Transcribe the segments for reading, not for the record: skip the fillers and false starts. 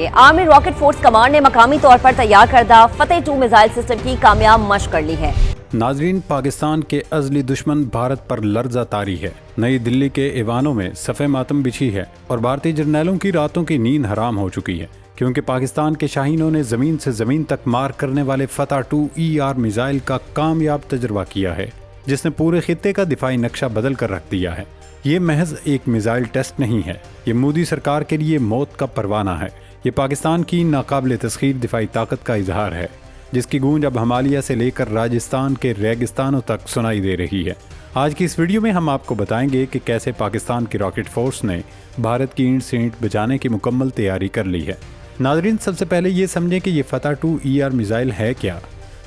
Army rocket force command ने मकामी तौर पर तैयार करदा फतेह 2 मिसाइल सिस्टम की कामयाब मशक कर ली है। नाजरीन, पाकिस्तान के अजली दुश्मन भारत पर लर्जा तारी है। नई दिल्ली के ऐवानों में सफ़े मातम बिछी है और भारतीय जर्नैलों की रातों की नींद हराम हो चुकी है, क्योंकि पाकिस्तान के शाहीनों ने ज़मीन से ज़मीन तक मार करने वाले फतह 2 ER मिसाइल का कामयाब तजर्बा किया है, जिसने पूरे खित्ते का दिफाई नक्शा बदल कर रख दिया है। ये महज एक मिसाइल टेस्ट नहीं है, ये मोदी सरकार के लिए मौत का परवाना है। ये पाकिस्तान की नाकाबिल तस्खीर दिफाई ताकत का इजहार है, जिसकी गूंज अब हिमालय से लेकर राजस्थान के रेगिस्तानों तक सुनाई दे रही है। आज की इस वीडियो में हम आपको बताएंगे कि कैसे पाकिस्तान की रॉकेट फोर्स ने भारत की ईंट से ईंट बचाने की मुकम्मल तैयारी कर ली है। नाजरीन, सबसे पहले ये समझें कि ये फतह 2 ER मिसाइल है क्या।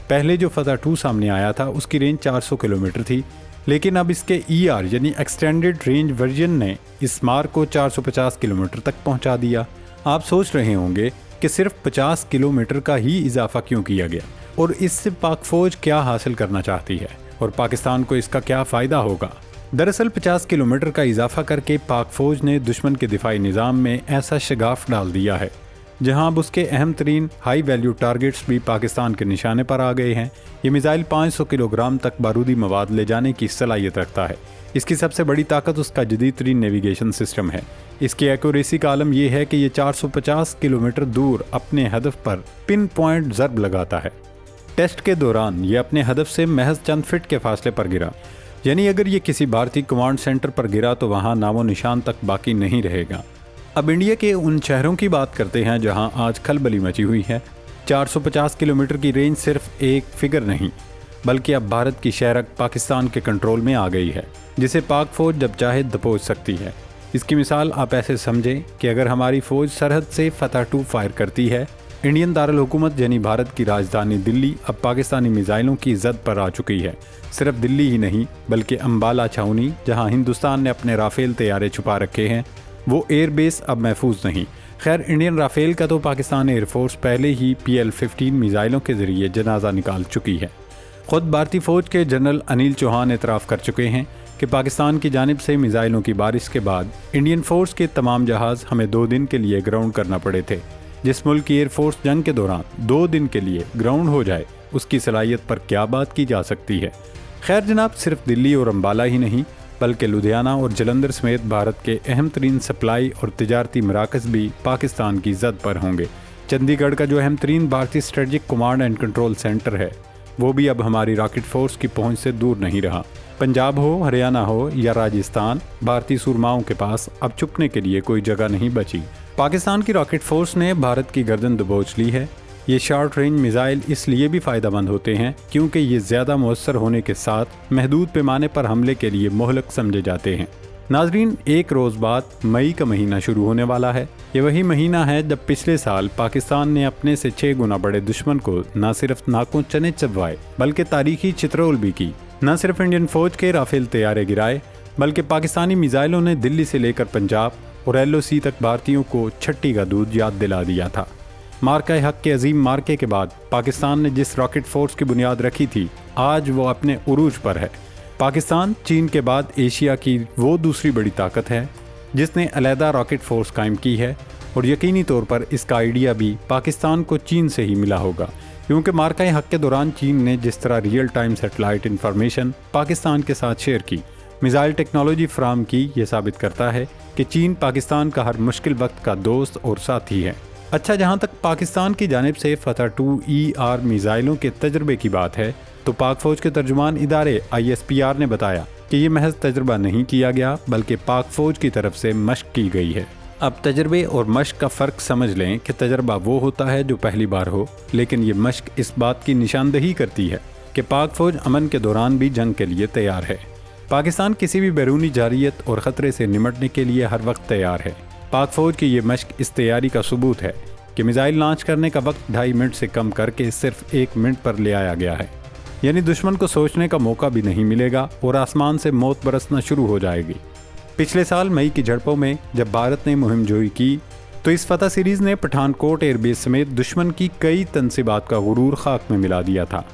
पहले जो फतह 2 सामने आया था उसकी रेंज 400 किलोमीटर थी, लेकिन अब इसके ER यानी एक्सटेंडेड रेंज वर्जन ने इस मार को 450 किलोमीटर तक पहुंचा दिया। आप सोच रहे होंगे कि सिर्फ 50 किलोमीटर का ही इजाफा क्यों किया गया और इससे पाक फौज क्या हासिल करना चाहती है और पाकिस्तान को इसका क्या फ़ायदा होगा। दरअसल 50 किलोमीटर का इजाफा करके पाक फौज ने दुश्मन के दिफाई निज़ाम में ऐसा शगाफ डाल दिया है जहां अब उसके अहम तरीन हाई वैल्यू टारगेट्स भी पाकिस्तान के निशाने पर आ गए हैं। ये मिसाइल 500 किलोग्राम तक बारूदी मवाद ले जाने की सलाहियत रखता है। इसकी सबसे बड़ी ताकत उसका जदीद तरीन नेविगेशन सिस्टम है। इसकी एक्यूरेसी का आलम यह है कि ये 450 किलोमीटर दूर अपने हदफ पर पिन पॉइंट ज़र्ब लगाता है। टेस्ट के दौरान ये अपने हदफ से महज चंद फिट के फासले पर गिरा, यानी अगर ये किसी भारतीय कमांड सेंटर पर गिरा तो वहाँ नामो निशान तक बाकी नहीं रहेगा। अब इंडिया के उन शहरों की बात करते हैं जहाँ आज खलबली मची हुई है। 450 किलोमीटर की रेंज सिर्फ एक फिगर नहीं, बल्कि अब भारत की शहरक पाकिस्तान के कंट्रोल में आ गई है, जिसे पाक फौज जब चाहे दबोच सकती है। इसकी मिसाल आप ऐसे समझें कि अगर हमारी फ़ौज सरहद से फतह 2 फायर करती है, इंडियन दारुल हुकूमत यानी भारत की राजधानी दिल्ली अब पाकिस्तानी मिसाइलों की जद पर आ चुकी है। सिर्फ दिल्ली ही नहीं बल्कि अम्बाला छावनी, जहां हिंदुस्तान ने अपने राफेल तैयारे छुपा रखे हैं, वो एयर बेस अब महफूज नहीं। खैर, इंडियन राफेल का तो पाकिस्तान एयरफोर्स पहले ही PL-15 मिसाइलों के ज़रिए जनाजा निकाल चुकी है। ख़ुद भारतीय फ़ौज के जनरल अनिल चौहान एतराफ़ कर चुके हैं कि पाकिस्तान की जानिब से मिसाइलों की बारिश के बाद इंडियन फोर्स के तमाम जहाज़ हमें 2 दिन के लिए ग्राउंड करना पड़े थे। जिस मुल्क की एयरफोर्स जंग के दौरान 2 दिन के लिए ग्राउंड हो जाए, उसकी सलाहियत पर क्या बात की जा सकती है। खैर जनाब, सिर्फ दिल्ली और अम्बाला ही नहीं बल्कि लुधियाना और जलंधर समेत भारत के अहम तरीन सप्लाई और तिजारती मराकज़ भी पाकिस्तान की जद पर होंगे। चंडीगढ़ का जो अहम तरीन भारतीय strategic command and control centre है, वो भी अब हमारी रॉकेट फोर्स की पहुंच से दूर नहीं रहा। पंजाब हो, हरियाणा हो या राजस्थान, भारतीय सूरमाओं के पास अब छुपने के लिए कोई जगह नहीं बची। पाकिस्तान की रॉकेट फोर्स ने भारत की गर्दन दबोच ली है। ये शॉर्ट रेंज मिसाइल इसलिए भी फ़ायदेमंद होते हैं क्योंकि ये ज़्यादा मुअस्सर होने के साथ महदूद पैमाने पर हमले के लिए मोहलक समझे जाते हैं। नाजरीन, एक रोज़ बाद मई का महीना शुरू होने वाला है। ये वही महीना है जब पिछले साल पाकिस्तान ने अपने से 6 गुना बड़े दुश्मन को न सिर्फ नाकों चने चबवाए बल्कि तारीखी चित्रोल भी की। न सिर्फ इंडियन फौज के राफेल तैयारे गिराए बल्कि पाकिस्तानी मिसाइलों ने दिल्ली से लेकर पंजाब और LOC तक भारतीयों को छट्टी का दूध याद दिला दिया था। मार्का हक के अजीम मार्के के बाद पाकिस्तान ने जिस रॉकेट फोर्स की बुनियाद रखी थी, आज वो अपने उरूज पर है। पाकिस्तान चीन के बाद एशिया की वो दूसरी बड़ी ताकत है जिसने अलहदा रॉकेट फोर्स कायम की है, और यकीनी तौर पर इसका आइडिया भी पाकिस्तान को चीन से ही मिला होगा, क्योंकि मार्का हक के दौरान चीन ने जिस तरह real time satellite information Pakistan के साथ शेयर की, मिसाइल टेक्नोलॉजी फराम की, ये साबित करता है कि चीन पाकिस्तान का हर मुश्किल वक्त का दोस्त और साथी है। अच्छा, जहाँ तक पाकिस्तान की जानिब से फतह 2 ER मिसाइलों के तजर्बे की बात है, तो पाक फौज के तर्जुमान इदारे ISPR ने बताया कि ये महज तजर्बा नहीं किया गया बल्कि पाक फौज की तरफ से मशक की गई है। अब तजर्बे और मशक का फ़र्क समझ लें कि तजर्बा वो होता है जो पहली बार हो, लेकिन ये मशक इस बात की निशानदही करती है कि पाक फौज अमन के दौरान भी जंग के लिए तैयार है। पाकिस्तान किसी भी बैरूनी जारियत और ख़तरे से निमटने के लिए हर वक्त तैयार है। पाक फौज की ये मशक इस तैयारी का सबूत है कि मिसाइल लॉन्च करने का वक्त 2.5 मिनट से कम करके सिर्फ 1 मिनट पर ले आया गया है, यानी दुश्मन को सोचने का मौका भी नहीं मिलेगा और आसमान से मौत बरसना शुरू हो जाएगी। पिछले साल मई की झड़पों में जब भारत ने मुहिम जोई की, तो इस फतह सीरीज़ ने पठानकोट एयरबेस समेत दुश्मन की कई तनसीबात का गुरूर खाक में मिला दिया था।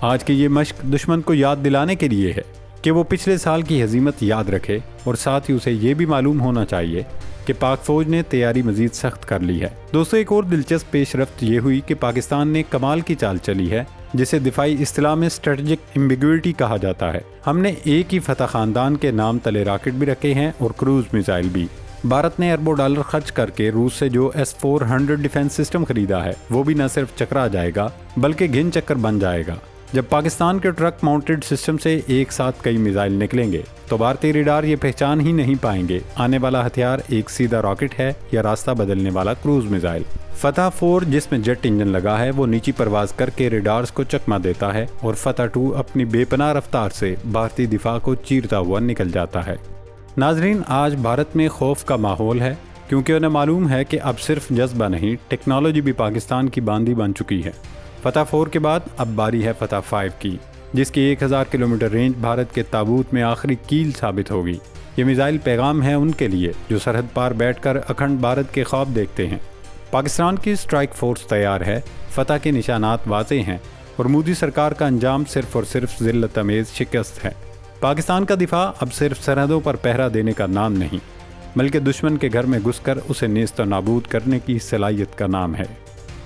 आज की ये मशक दुश्मन को याद दिलाने के लिए है کہ وہ پچھلے سال کی ہزیمت یاد رکھے، اور ساتھ ہی اسے یہ بھی معلوم ہونا چاہیے کہ پاک فوج نے تیاری مزید سخت کر لی ہے۔ دوستو، ایک اور دلچسپ پیش رفت یہ ہوئی کہ پاکستان نے کمال کی چال چلی ہے جسے دفاعی اصطلاح میں اسٹریٹجک ایمبیگوئٹی کہا جاتا ہے۔ ہم نے ایک ہی فتح خاندان کے نام تلے راکٹ بھی رکھے ہیں اور کروز میزائل بھی۔ بھارت نے اربوں ڈالر خرچ کر کے روس سے جو S-400 ڈیفنس سسٹم خریدا ہے وہ بھی نہ صرف چکرا جائے گا بلکہ گھن چکر بن جائے گا۔ جب پاکستان کے ٹرک ماؤنٹڈ سسٹم سے ایک ساتھ کئی میزائل نکلیں گے تو بھارتی ریڈار یہ پہچان ہی نہیں پائیں گے آنے والا ہتھیار ایک سیدھا راکٹ ہے یا راستہ بدلنے والا کروز میزائل۔ فتح 4 جس میں جیٹ انجن لگا ہے وہ نیچی پرواز کر کے ریڈارز کو چکما دیتا ہے، اور فتح 2 اپنی بے پناہ رفتار سے بھارتی دفاع کو چیرتا ہوا نکل جاتا ہے۔ ناظرین، آج بھارت میں خوف کا ماحول ہے کیونکہ انہیں معلوم ہے کہ اب صرف جذبہ نہیں، ٹیکنالوجی بھی پاکستان کی باندھی بن چکی ہے۔ فتح 4 کے بعد اب باری ہے فتح 5 کی، جس کی 1000 کلومیٹر رینج بھارت کے تابوت میں آخری کیل ثابت ہوگی۔ یہ میزائل پیغام ہے ان کے لیے جو سرحد پار بیٹھ کر اکھنڈ بھارت کے خواب دیکھتے ہیں۔ پاکستان کی اسٹرائک فورس تیار ہے، فتح کے نشانات واضح ہیں، اور مودی سرکار کا انجام صرف اور صرف ذلت امیز شکست ہے۔ پاکستان کا دفاع اب صرف سرحدوں پر پہرا دینے کا نام نہیں، بلکہ دشمن کے گھر میں گھس کر اسے نیست و نابود کرنے کی صلاحیت کا نام ہے۔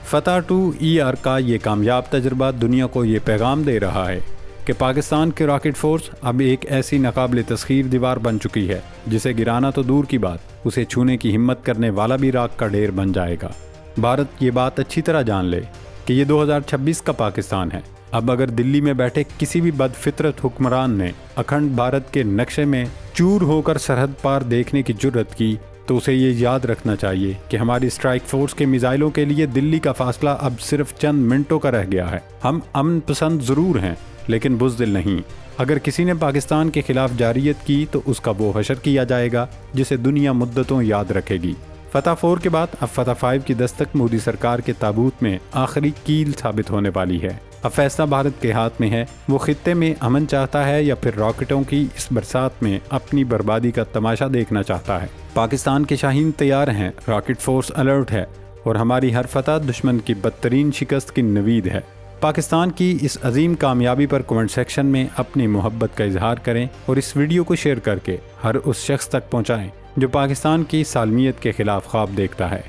فتح 2ER کا یہ کامیاب تجربہ دنیا کو یہ پیغام دے رہا ہے کہ پاکستان کی راکٹ فورس اب ایک ایسی ناقابل تسخیر دیوار بن چکی ہے جسے گرانا تو دور کی بات، اسے چھونے کی ہمت کرنے والا بھی راکھ کا ڈھیر بن جائے گا۔ بھارت یہ بات اچھی طرح جان لے کہ یہ 2026 کا پاکستان ہے۔ اب اگر دلی میں بیٹھے کسی بھی بد فطرت حکمران نے اکھنڈ بھارت کے نقشے میں چور ہو کر سرحد پار دیکھنے کی جرت کی تو اسے یہ یاد رکھنا چاہیے کہ ہماری اسٹرائک فورس کے میزائلوں کے لیے دلی کا فاصلہ اب صرف چند منٹوں کا رہ گیا ہے۔ ہم امن پسند ضرور ہیں لیکن بزدل نہیں۔ اگر کسی نے پاکستان کے خلاف جارحیت کی تو اس کا وہ حشر کیا جائے گا جسے دنیا مدتوں یاد رکھے گی۔ فتح 4 کے بعد اب فتح 5 کی دستک مودی سرکار کے تابوت میں آخری کیل ثابت ہونے والی ہے۔ اب فیصلہ بھارت کے ہاتھ میں ہے، وہ خطے میں امن چاہتا ہے یا پھر راکٹوں کی اس برسات میں اپنی بربادی کا تماشا دیکھنا چاہتا ہے۔ پاکستان کے شاہین تیار ہیں، راکٹ فورس الرٹ ہے، اور ہماری ہر فتح دشمن کی بدترین شکست کی نوید ہے۔ پاکستان کی اس عظیم کامیابی پر کمنٹ سیکشن میں اپنی محبت کا اظہار کریں اور اس ویڈیو کو شیئر کر کے ہر اس شخص تک پہنچائیں جو پاکستان کی سالمیت کے خلاف خواب دیکھتا ہے۔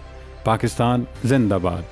پاکستان زندہ باد۔